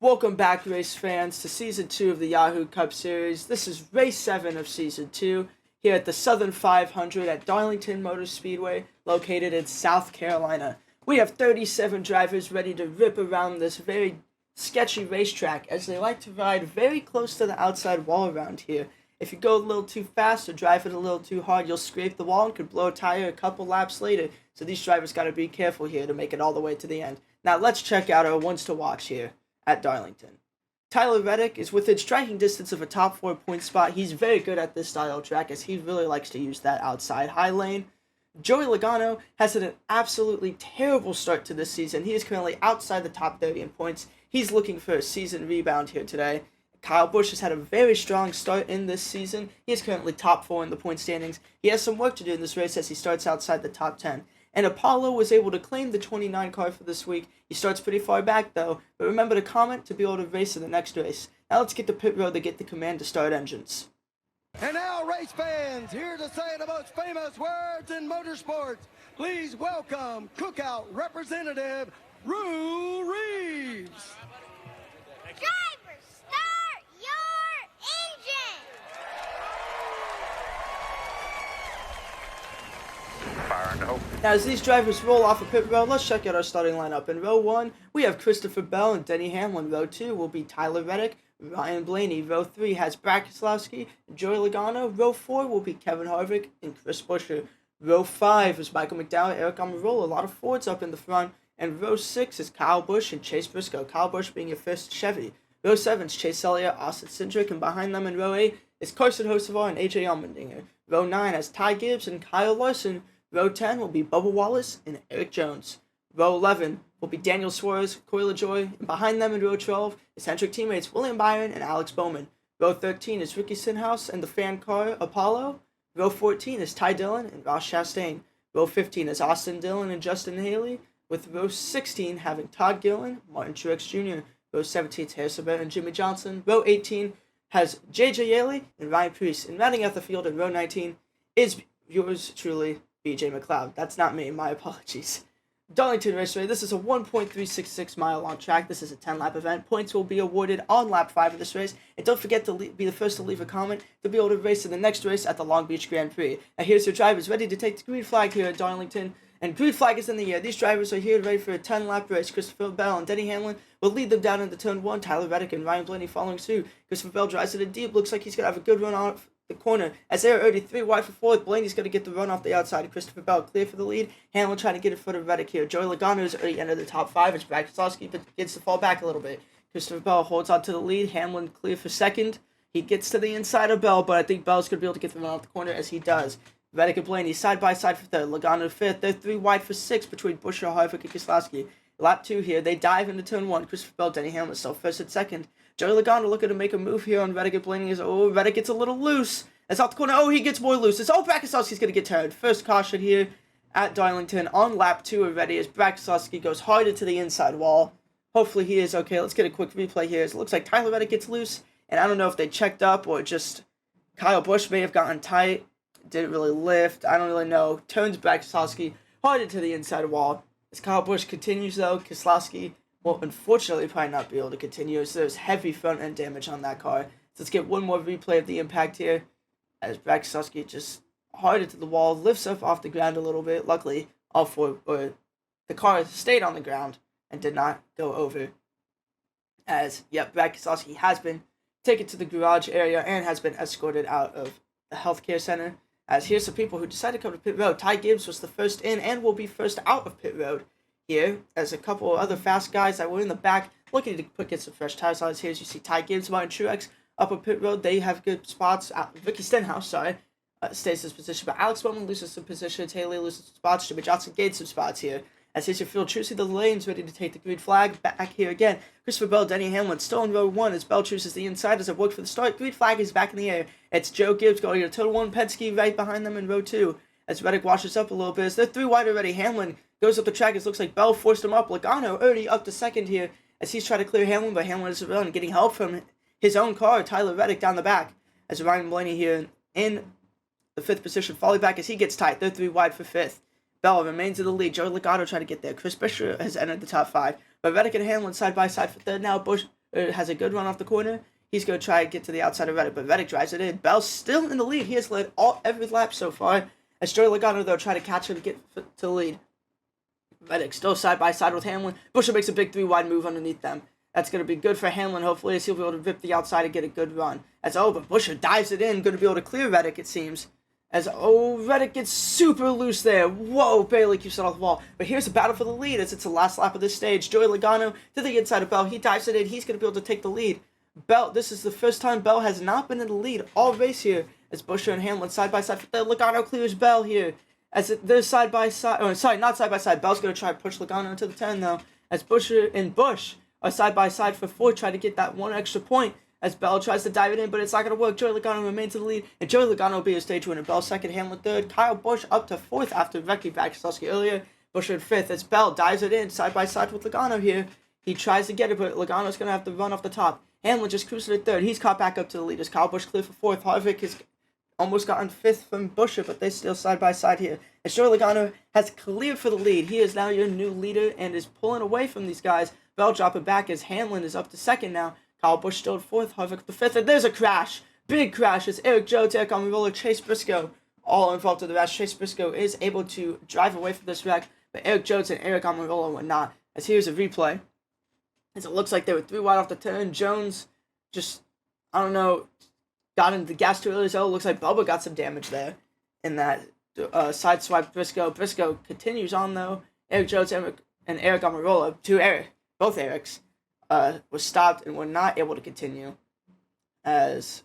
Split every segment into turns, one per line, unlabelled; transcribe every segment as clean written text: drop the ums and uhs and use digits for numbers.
Welcome back, race fans, to Season 2 of the Yahoo Cup Series. This is Race 7 of Season 2, here at the Southern 500 at Darlington Motor Speedway, located in South Carolina. We have 37 drivers ready to rip around this very sketchy racetrack, as they like to ride very close to the outside wall around here. If you go a little too fast or drive it a little too hard, you'll scrape the wall and could blow a tire a couple laps later, so these drivers got to be careful here to make it all the way to the end. Now let's check out our ones to watch here at Darlington. Tyler Reddick is within striking distance of a top 4 point spot. He's very good at this style of track, as he really likes to use that outside high lane. Joey Logano has had an absolutely terrible start to this season. He is currently outside the top 30 in points. He's looking for a season rebound here today. Kyle Busch has had a very strong start in this season. He is currently top 4 in the point standings. He has some work to do in this race as he starts outside the top 10. And Apollo was able to claim the 29 car for this week. He starts pretty far back though, but remember to comment to be able to race in the next race. Now let's get to pit road to get the command to start engines.
And now, race fans, here to say the most famous words in motorsports, please welcome Cookout representative Rue Reeves.
Driver, start your engine!
Fire and hope.
Now as these drivers roll off of pit road, let's check out our starting lineup. In row 1, we have Christopher Bell and Denny Hamlin. Row 2 will be Tyler Reddick, Ryan Blaney. Row 3 has Brad Keselowski and Joey Logano. Row 4 will be Kevin Harvick and Chris Buescher. Row 5 is Michael McDowell, Eric Almirola. A lot of Fords up in the front. And row 6 is Kyle Busch and Chase Briscoe. Kyle Busch being your first Chevy. Row 7 is Chase Elliott, Austin Cindric, and behind them in row 8 is Carson Hocevar and AJ Allmendinger. Row 9 has Ty Gibbs and Kyle Larson. Row 10 will be Bubba Wallace and Eric Jones. Row 11 will be Daniel Suarez, Corey LaJoie, and behind them in row 12 is Hendrick teammates William Byron and Alex Bowman. Row 13 is Ricky Stenhouse and the fan car Apollo. Row 14 is Ty Dillon and Ross Chastain. Row 15 is Austin Dillon and Justin Haley, with row 16 having Todd Gillen, Martin Truex Jr., row 17 is Harrison Bennett and Jimmy Johnson. Row 18 has J.J. Yaley and Ryan Preece. And rounding out the field in row 19 is yours truly, B.J. McLeod. That's not me, my apologies. Darlington Raceway, this is a 1.366 mile long track. This is a 10-lap event. Points will be awarded on lap 5 of this race. And don't forget to be the first to leave a comment to be able to race in the next race at the Long Beach Grand Prix. Now here's your drivers ready to take the green flag here at Darlington. And green flag is in the air. These drivers are here ready for a 10-lap race. Christopher Bell and Denny Hamlin will lead them down into turn 1. Tyler Reddick and Ryan Blaney following suit. Christopher Bell drives it in deep. Looks like he's going to have a good run off the corner. As they're already 3 wide for 4th, Blaney's going to get the run off the outside. Christopher Bell clear for the lead. Hamlin trying to get in front of Reddick here. Joey Logano is already entered the top 5 as Brad Keselowski gets to fall back a little bit. Christopher Bell holds on to the lead. Hamlin clear for 2nd. He gets to the inside of Bell, but I think Bell's going to be able to get the run off the corner as he does. Reddick and Blaney side by side for 3rd. Logano 5th. They're 3 wide for 6th between Buescher, Harvick, and Keselowski. Lap 2 here. They dive into turn 1. Christopher Bell, Denny Hamlin still 1st and 2nd. Joey Logano looking to make a move here on Reddick and Blaney. Reddick gets a little loose. That's off the corner. Oh, he gets more loose. Brad Keselowski's going to get tired. First caution here at Darlington on lap 2 already as Brad Keselowski goes hard into the inside wall. Hopefully he is okay. Let's get a quick replay here. It looks like Tyler Reddick gets loose, and I don't know if they checked up or just Kyle Busch may have gotten tight. Didn't really lift. I don't really know. Turns Brad Keselowski hard into the inside wall. As Kyle Busch continues though, Keselowski will unfortunately probably not be able to continue as there's heavy front end damage on that car. So let's get one more replay of the impact here as Brad Keselowski just hard into the wall, lifts up off the ground a little bit. Luckily, the car stayed on the ground and did not go over. As, Brad Keselowski has been taken to the garage area and has been escorted out of the healthcare center. As here's some people who decided to come to pit road. Ty Gibbs was the first in and will be first out of pit road here, as a couple of other fast guys that were in the back looking to get some fresh tires on. Here you see Ty Gibbs, Martin Truex up on pit road. They have good spots. Ricky Stenhouse, stays his position, but Alex Bowman loses some positions. Haley loses some spots. Jimmy Johnson gains some spots here. As here's your field, choosing the lanes, ready to take the green flag. Back here again, Christopher Bell, Denny Hamlin, still in row 1 as Bell chooses the inside as it worked for the start. Green flag is back in the air. It's Joe Gibbs going to turn 1, Penske right behind them in row 2. As Reddick washes up a little bit, as they're 3 wide already. Hamlin goes up the track. It looks like Bell forced him up. Logano already up to 2nd here as he's trying to clear Hamlin, but Hamlin is around getting help from his own car, Tyler Reddick, down the back. As Ryan Blaney here in the 5th position, falling back as he gets tight. They're 3 wide for 5th. Bell remains in the lead. Joey Logano trying to get there. Chris Buescher has entered the top 5. But Reddick and Hamlin side by side for 3rd now. has a good run off the corner. He's going to try and get to the outside of Reddick, but Reddick drives it in. Bell's still in the lead. He has led every lap so far. As Joey Logano, though, try to catch him to get to the lead. Reddick still side by side with Hamlin. Busher makes a big 3-wide move underneath them. That's going to be good for Hamlin, hopefully, as he'll be able to rip the outside and get a good run. But Busher dives it in, going to be able to clear Reddick, it seems. Reddick gets super loose there. Whoa, barely keeps it off the wall. But here's a battle for the lead as it's the last lap of this stage. Joey Logano to the inside of Bell. He dives it in. He's going to be able to take the lead. This is the first time Bell has not been in the lead all race here. As Busher and Hamlin side by side. Logano clears Bell here. They're side by side. Oh, sorry, not side by side. Bell's going to try to push Logano into the turn, though. As Busher and Bush are side by side for 4, try to get that one extra point. As Bell tries to dive it in, but it's not going to work. Joey Logano remains in the lead, and Joey Logano will be a stage winner. Bell second, Hamlin third. Kyle Busch up to 4th after wrecking Vasilevsky earlier. Busher in 5th as Bell dives it in side by side with Logano here. He tries to get it, but Logano's going to have to run off the top. Hamlin just cruising to 3rd. He's caught back up to the lead as Kyle Busch clear for 4th. Harvick has almost gotten 5th from Busher, but they're still side by side here. As Joey Logano has cleared for the lead. He is now your new leader and is pulling away from these guys. Bell dropping back as Hamlin is up to 2nd now. Kyle Busch still at 4th, Harvick to 5th, and there's a crash. Big crash as Eric Jones, Eric Almirola, Chase Briscoe all involved in the rash. Chase Briscoe is able to drive away from this wreck, but Eric Jones and Eric Almirola were not. As here's a replay. As it looks like they were 3 wide off the turn. Jones just, got into the gas too early. So it looks like Bubba got some damage there in that side swipe Briscoe. Briscoe continues on, though. Eric Jones and Eric Almirola, both Erics, was stopped and were not able to continue as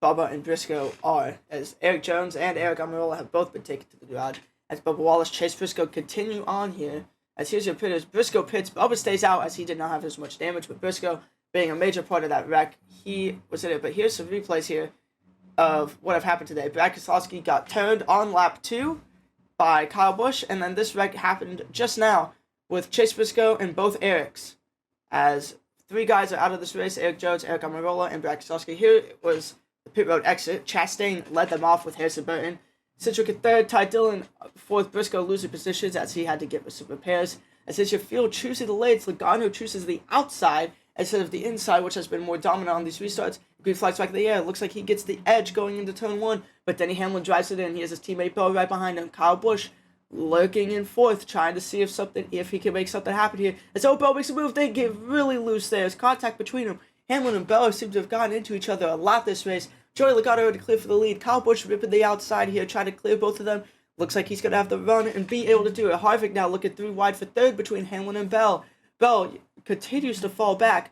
Bubba and Briscoe are, as Eric Jones and Eric Almirola have both been taken to the garage. As Bubba Wallace, Chase Briscoe continue on here. As here's your pitters. Briscoe pits. Bubba stays out as he did not have as much damage, but Briscoe being a major part of that wreck, he was in it. But here's some replays here of what have happened today. Brad Keselowski got turned on lap 2 by Kyle Busch, and then this wreck happened just now with Chase Briscoe and both Erics. As 3 guys are out of this race, Eric Jones, Eric Almirola, and Brad Keselowski. Here was the pit road exit. Chastain led them off with Harrison Burton. Citrick at 3rd, Ty Dillon 4th, Briscoe losing positions as he had to get some repairs. As your field choosing the lanes, Logano chooses the outside instead of the inside, which has been more dominant on these restarts. Green flags back in the air. It looks like he gets the edge going into turn 1, but Denny Hamlin drives it in. He has his teammate Bell right behind him. Kyle Busch lurking in 4th, trying to see if he can make something happen here. As Bell makes a move, they get really loose there. There's contact between them. Hamlin and Bell seem to have gotten into each other a lot this race. Joey Logano to clear for the lead. Kyle Busch ripping the outside here, trying to clear both of them. Looks like he's going to have to run and be able to do it. Harvick now looking 3 wide for 3rd between Hamlin and Bell. Bell continues to fall back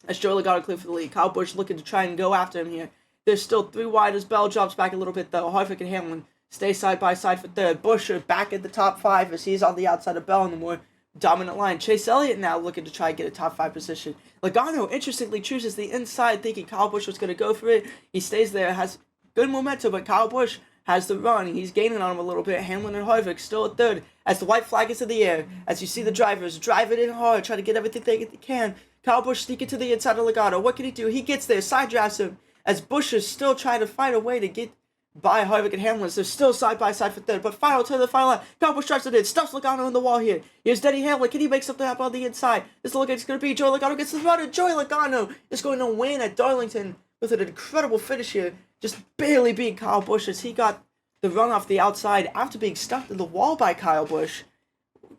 as Joey Logano clear for the lead. Kyle Busch looking to try and go after him here. There's still 3 wide as Bell drops back a little bit, though. Harvick and Hamlin stay side by side for 3rd. Busher back in the top 5 as he's on the outside of Bell in the more dominant line. Chase Elliott now looking to try and get a top 5 position. Logano interestingly chooses the inside, thinking Kyle Busch was going to go for it. He stays there, has good momentum, but Kyle Busch has the run. He's gaining on him a little bit. Hamlin and Harvick still at 3rd as the white flag is in the air. As you see the drivers drive it in hard, try to get everything they can. Kyle Busch sneaking to the inside of Logano. What can he do? He gets there, side drafts him as Busch is still trying to find a way to get by Harvick and Hamlin. They're still side by side for 3rd, but final turn of the final lap. Kyle Busch drives it in, stuffs Logano on the wall here. Here's Denny Hamlin. Can he make something happen on the inside? This looks like it's going to be Joey Logano gets the run, and Joey Logano is going to win at Darlington with an incredible finish here. Just barely beat Kyle Busch as he got the run off the outside after being stuffed in the wall by Kyle Busch.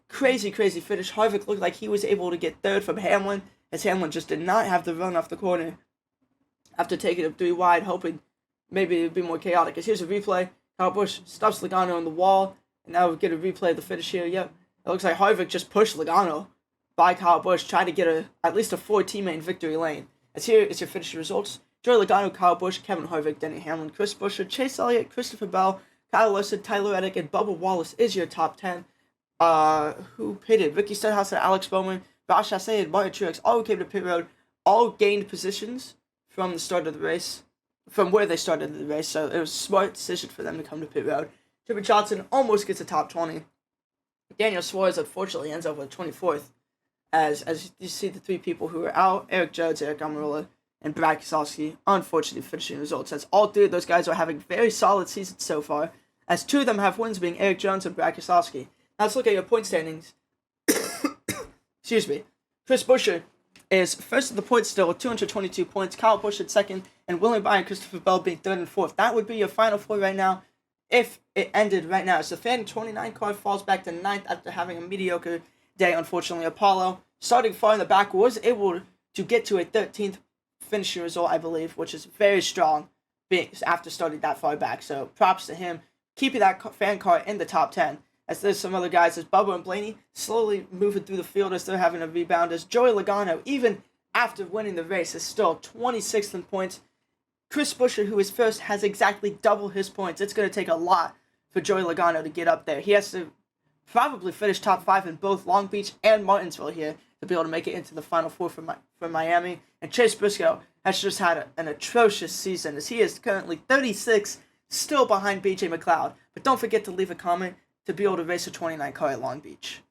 Crazy finish. Harvick looked like he was able to get 3rd from Hamlin, as Hamlin just did not have the run off the corner after taking him 3 wide, hoping maybe it would be more chaotic. As here's a replay. Kyle Busch stuffs Logano on the wall, and now we get a replay of the finish here. Yep, it looks like Harvick just pushed Logano by Kyle Busch, trying to get at least a 4 teammate in victory lane. As here is your finishing results. Joey Logano, Kyle Busch, Kevin Harvick, Denny Hamlin, Chris Buescher, Chase Elliott, Christopher Bell, Kyle Larson, Tyler Reddick, and Bubba Wallace is your top 10. Who pitted? Ricky Stenhouse and Alex Bowman, Josh Chassé and Martin Truex all came to pit road, all gained positions from the start of the race, from where they started the race, so it was a smart decision for them to come to pit road. Jimmy Johnson almost gets a top 20. Daniel Suarez unfortunately ends up with 24th, as you see the 3 people who were out, Eric Jones, Eric Almirola, and Brad Keselowski, unfortunately finishing results, as all 3 of those guys are having very solid seasons so far, as 2 of them have wins, being Eric Jones and Brad Keselowski. Now let's look at your point standings. Excuse me. Chris Buescher is first at the point still with 222 points. Kyle Busch at second, and William Byron and Christopher Bell being third and fourth. That would be your final four right now if it ended right now. So the Fan 29 car falls back to ninth after having a mediocre day, unfortunately. Apollo, starting far in the back, was able to get to a 13th finishing result, I believe, which is very strong after starting that far back. So props to him, keeping that fan car in the top 10. As there's some other guys, as Bubba and Blaney slowly moving through the field as they're having a rebound. As Joey Logano, even after winning the race, is still 26th in points. Chris Buescher, who is first, has exactly double his points. It's going to take a lot for Joey Logano to get up there. He has to probably finish top 5 in both Long Beach and Martinsville here to be able to make it into the Final Four for Miami. And Chase Briscoe has just had an atrocious season, as he is currently 36, still behind BJ McLeod. But don't forget to leave a comment to be able to race a 29 car at Long Beach.